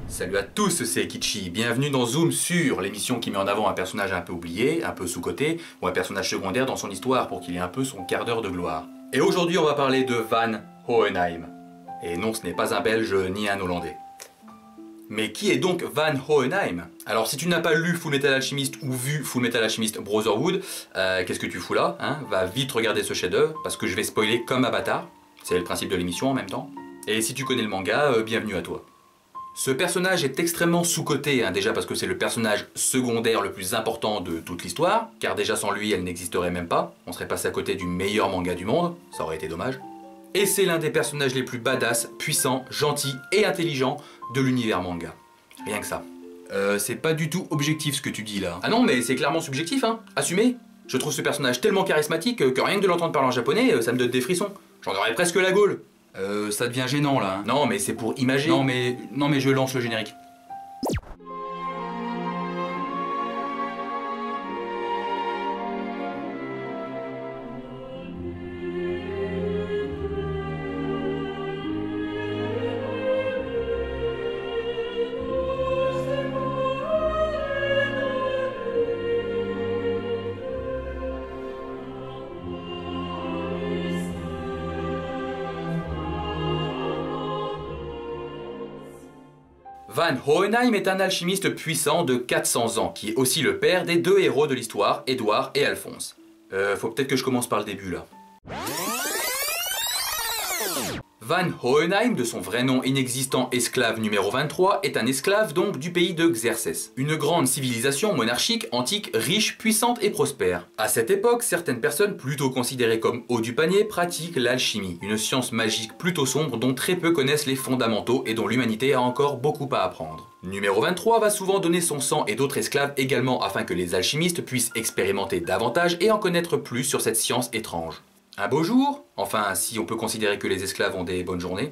Salut à tous, c'est Kichi, bienvenue dans Zoom sur, l'émission qui met en avant un personnage un peu oublié, un peu sous-coté, ou un personnage secondaire dans son histoire pour qu'il ait un peu son quart d'heure de gloire. Et aujourd'hui on va parler de Van Hohenheim. Et non, ce n'est pas un Belge ni un Hollandais. Mais qui est donc Van Hohenheim? Alors si tu n'as pas lu Fullmetal Alchemist ou vu Fullmetal Alchemist Brotherhood, qu'est-ce que tu fous là, hein? Va vite regarder ce chef-d'œuvre, parce que je vais spoiler comme Avatar, c'est le principe de l'émission en même temps. Et si tu connais le manga, bienvenue à toi. Ce personnage est extrêmement sous-coté, hein, déjà parce que c'est le personnage secondaire le plus important de toute l'histoire, car déjà sans lui elle n'existerait même pas, on serait passé à côté du meilleur manga du monde, ça aurait été dommage. Et c'est l'un des personnages les plus badass, puissants, gentils et intelligents de l'univers manga. Rien que ça. C'est pas du tout objectif ce que tu dis là. Ah non mais c'est clairement subjectif, hein, assumez. Je trouve ce personnage tellement charismatique que rien que de l'entendre parler en japonais, ça me donne des frissons. J'en aurais presque la gaule. Ça devient gênant là. Hein. Non mais c'est pour imager. Non mais je lance le générique. Van Hohenheim est un alchimiste puissant de 400 ans, qui est aussi le père des deux héros de l'histoire, Édouard et Alphonse. Faut peut-être que je commence par le début là. Van Hohenheim, de son vrai nom inexistant esclave numéro 23, est un esclave donc du pays de Xerxès. Une grande civilisation monarchique, antique, riche, puissante et prospère. À cette époque, certaines personnes plutôt considérées comme haut du panier pratiquent l'alchimie, une science magique plutôt sombre dont très peu connaissent les fondamentaux et dont l'humanité a encore beaucoup à apprendre. Numéro 23 va souvent donner son sang et d'autres esclaves également afin que les alchimistes puissent expérimenter davantage et en connaître plus sur cette science étrange. Un beau jour, enfin si on peut considérer que les esclaves ont des bonnes journées.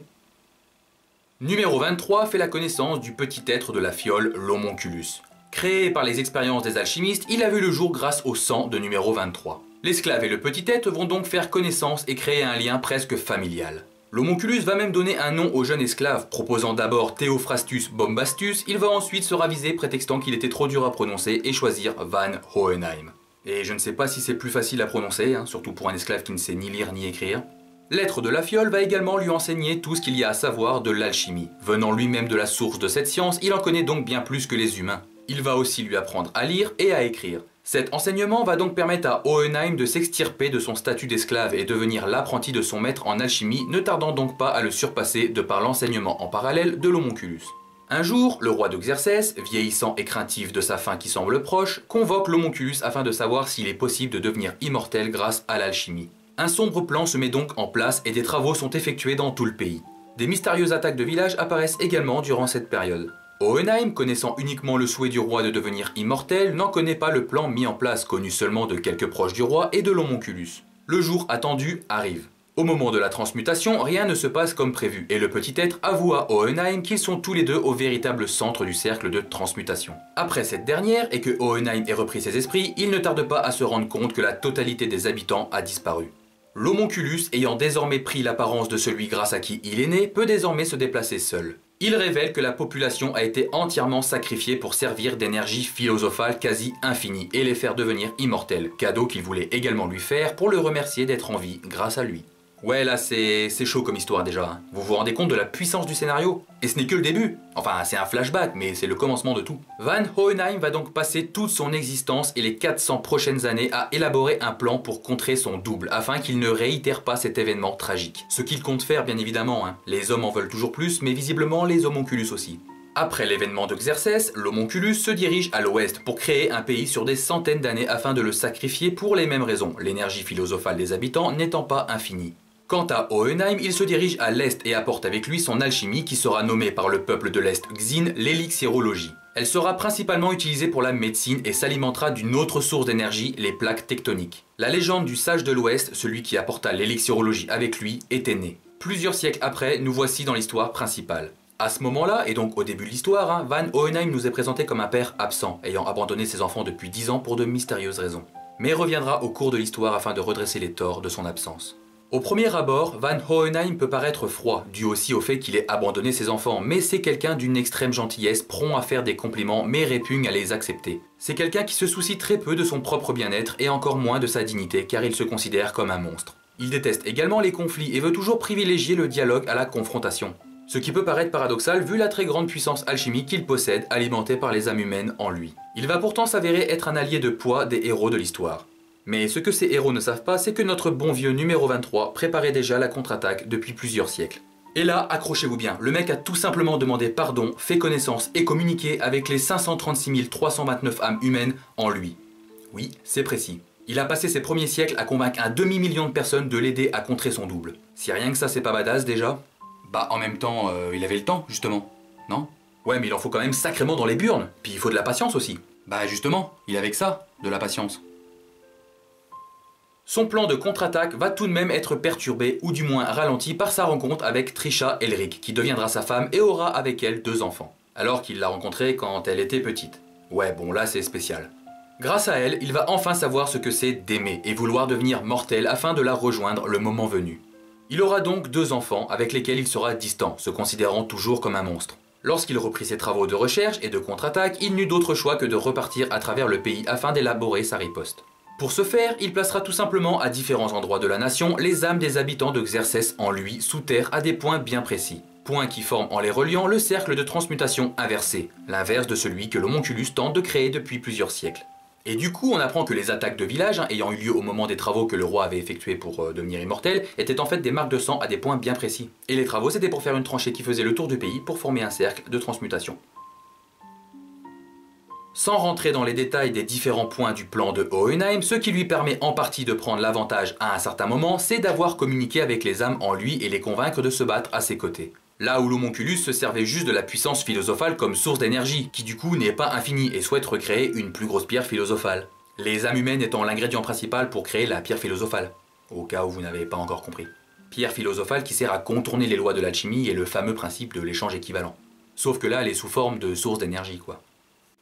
Numéro 23 fait la connaissance du petit être de la fiole, l'homonculus. Créé par les expériences des alchimistes, il a vu le jour grâce au sang de numéro 23. L'esclave et le petit être vont donc faire connaissance et créer un lien presque familial. L'homonculus va même donner un nom au jeune esclave, proposant d'abord Théophrastus Bombastus, il va ensuite se raviser prétextant qu'il était trop dur à prononcer et choisir Van Hohenheim. Et je ne sais pas si c'est plus facile à prononcer, hein, surtout pour un esclave qui ne sait ni lire ni écrire. L'être de la fiole va également lui enseigner tout ce qu'il y a à savoir de l'alchimie. Venant lui-même de la source de cette science, il en connaît donc bien plus que les humains. Il va aussi lui apprendre à lire et à écrire. Cet enseignement va donc permettre à Hohenheim de s'extirper de son statut d'esclave et devenir l'apprenti de son maître en alchimie, ne tardant donc pas à le surpasser de par l'enseignement en parallèle de l'homonculus. Un jour, le roi de Xerxès, vieillissant et craintif de sa fin qui semble proche, convoque l'homonculus afin de savoir s'il est possible de devenir immortel grâce à l'alchimie. Un sombre plan se met donc en place et des travaux sont effectués dans tout le pays. Des mystérieuses attaques de villages apparaissent également durant cette période. Hohenheim, connaissant uniquement le souhait du roi de devenir immortel, n'en connaît pas le plan mis en place, connu seulement de quelques proches du roi et de l'homonculus. Le jour attendu arrive. Au moment de la transmutation, rien ne se passe comme prévu, et le petit être avoue à Hohenheim qu'ils sont tous les deux au véritable centre du cercle de transmutation. Après cette dernière, et que Hohenheim ait repris ses esprits, il ne tarde pas à se rendre compte que la totalité des habitants a disparu. L'homonculus, ayant désormais pris l'apparence de celui grâce à qui il est né, peut désormais se déplacer seul. Il révèle que la population a été entièrement sacrifiée pour servir d'énergie philosophale quasi infinie et les faire devenir immortels, cadeau qu'il voulait également lui faire pour le remercier d'être en vie grâce à lui. Ouais là c'est chaud comme histoire déjà, hein. Vous vous rendez compte de la puissance du scénario? Et ce n'est que le début. Enfin c'est un flashback mais c'est le commencement de tout. Van Hohenheim va donc passer toute son existence et les 400 prochaines années à élaborer un plan pour contrer son double afin qu'il ne réitère pas cet événement tragique. Ce qu'il compte faire bien évidemment, hein. Les hommes en veulent toujours plus mais visiblement les homonculus aussi. Après l'événement de Xerxès, l'homonculus se dirige à l'ouest pour créer un pays sur des centaines d'années afin de le sacrifier pour les mêmes raisons, l'énergie philosophale des habitants n'étant pas infinie. Quant à Hohenheim, il se dirige à l'est et apporte avec lui son alchimie qui sera nommée par le peuple de l'Est Xin l'élixirologie. Elle sera principalement utilisée pour la médecine et s'alimentera d'une autre source d'énergie, les plaques tectoniques. La légende du sage de l'Ouest, celui qui apporta l'élixirologie avec lui, était née. Plusieurs siècles après, nous voici dans l'histoire principale. À ce moment-là, et donc au début de l'histoire, hein, Van Hohenheim nous est présenté comme un père absent, ayant abandonné ses enfants depuis 10 ans pour de mystérieuses raisons. Mais reviendra au cours de l'histoire afin de redresser les torts de son absence. Au premier abord, Van Hohenheim peut paraître froid, dû aussi au fait qu'il ait abandonné ses enfants, mais c'est quelqu'un d'une extrême gentillesse, prompt à faire des compliments, mais répugne à les accepter. C'est quelqu'un qui se soucie très peu de son propre bien-être et encore moins de sa dignité, car il se considère comme un monstre. Il déteste également les conflits et veut toujours privilégier le dialogue à la confrontation. Ce qui peut paraître paradoxal vu la très grande puissance alchimique qu'il possède, alimentée par les âmes humaines en lui. Il va pourtant s'avérer être un allié de poids des héros de l'histoire. Mais ce que ces héros ne savent pas, c'est que notre bon vieux numéro 23 préparait déjà la contre-attaque depuis plusieurs siècles. Et là, accrochez-vous bien, le mec a tout simplement demandé pardon, fait connaissance et communiqué avec les 536 329 âmes humaines en lui. Oui, c'est précis. Il a passé ses premiers siècles à convaincre un demi-million de personnes de l'aider à contrer son double. Si rien que ça c'est pas badass déjà, bah en même temps, il avait le temps justement, non? Ouais mais il en faut quand même sacrément dans les burnes, puis il faut de la patience aussi. Bah justement, il avait que ça, de la patience. Son plan de contre-attaque va tout de même être perturbé, ou du moins ralenti par sa rencontre avec Trisha Elric, qui deviendra sa femme et aura avec elle 2 enfants. Alors qu'il l'a rencontrée quand elle était petite. Ouais bon là c'est spécial. Grâce à elle, il va enfin savoir ce que c'est d'aimer et vouloir devenir mortel afin de la rejoindre le moment venu. Il aura donc 2 enfants avec lesquels il sera distant, se considérant toujours comme un monstre. Lorsqu'il reprit ses travaux de recherche et de contre-attaque, il n'eut d'autre choix que de repartir à travers le pays afin d'élaborer sa riposte. Pour ce faire, il placera tout simplement à différents endroits de la nation les âmes des habitants de Xerxès en lui, sous terre, à des points bien précis. Points qui forment en les reliant le cercle de transmutation inversé, l'inverse de celui que l'homonculus tente de créer depuis plusieurs siècles. Et du coup, on apprend que les attaques de villages, ayant eu lieu au moment des travaux que le roi avait effectués pour devenir immortel, étaient en fait des marques de sang à des points bien précis. Et les travaux, c'était pour faire une tranchée qui faisait le tour du pays pour former un cercle de transmutation. Sans rentrer dans les détails des différents points du plan de Hohenheim, ce qui lui permet en partie de prendre l'avantage à un certain moment, c'est d'avoir communiqué avec les âmes en lui et les convaincre de se battre à ses côtés. Là où l'homonculus se servait juste de la puissance philosophale comme source d'énergie, qui du coup n'est pas infinie et souhaite recréer une plus grosse pierre philosophale. Les âmes humaines étant l'ingrédient principal pour créer la pierre philosophale, au cas où vous n'avez pas encore compris. Pierre philosophale qui sert à contourner les lois de l'alchimie et le fameux principe de l'échange équivalent. Sauf que là elle est sous forme de source d'énergie quoi.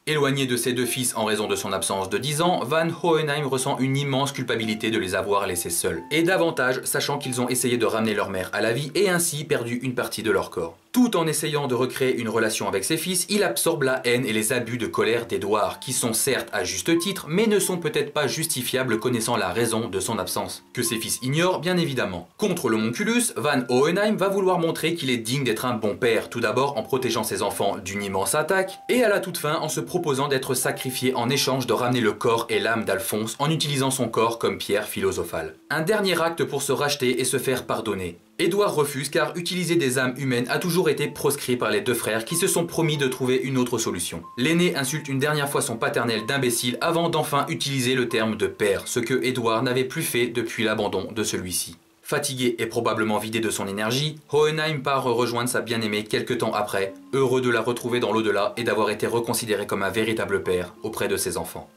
Éloigné de ses 2 fils en raison de son absence de 10 ans, Van Hohenheim ressent une immense culpabilité de les avoir laissés seuls. Et davantage, sachant qu'ils ont essayé de ramener leur mère à la vie et ainsi perdu une partie de leur corps. Tout en essayant de recréer une relation avec ses fils, il absorbe la haine et les abus de colère d'Édouard, qui sont certes à juste titre, mais ne sont peut-être pas justifiables connaissant la raison de son absence. Que ses fils ignorent, bien évidemment. Contre l'homonculus, Van Hohenheim va vouloir montrer qu'il est digne d'être un bon père, tout d'abord en protégeant ses enfants d'une immense attaque, et à la toute fin en se proposant d'être sacrifié en échange de ramener le corps et l'âme d'Alphonse en utilisant son corps comme pierre philosophale. Un dernier acte pour se racheter et se faire pardonner. Édouard refuse car utiliser des âmes humaines a toujours été proscrit par les 2 frères qui se sont promis de trouver une autre solution. L'aîné insulte une dernière fois son paternel d'imbécile avant d'enfin utiliser le terme de père, ce que Édouard n'avait plus fait depuis l'abandon de celui-ci. Fatigué et probablement vidé de son énergie, Hohenheim part rejoindre sa bien-aimée quelque temps après, heureux de la retrouver dans l'au-delà et d'avoir été reconsidéré comme un véritable père auprès de ses enfants.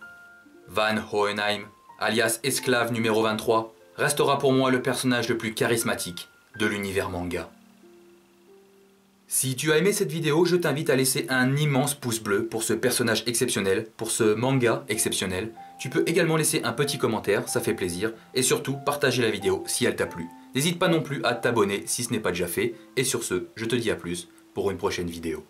Van Hohenheim, alias esclave numéro 23, restera pour moi le personnage le plus charismatique de l'univers manga. Si tu as aimé cette vidéo, je t'invite à laisser un immense pouce bleu pour ce personnage exceptionnel, pour ce manga exceptionnel. Tu peux également laisser un petit commentaire, ça fait plaisir, et surtout partager la vidéo si elle t'a plu. N'hésite pas non plus à t'abonner si ce n'est pas déjà fait, et sur ce, je te dis à plus pour une prochaine vidéo.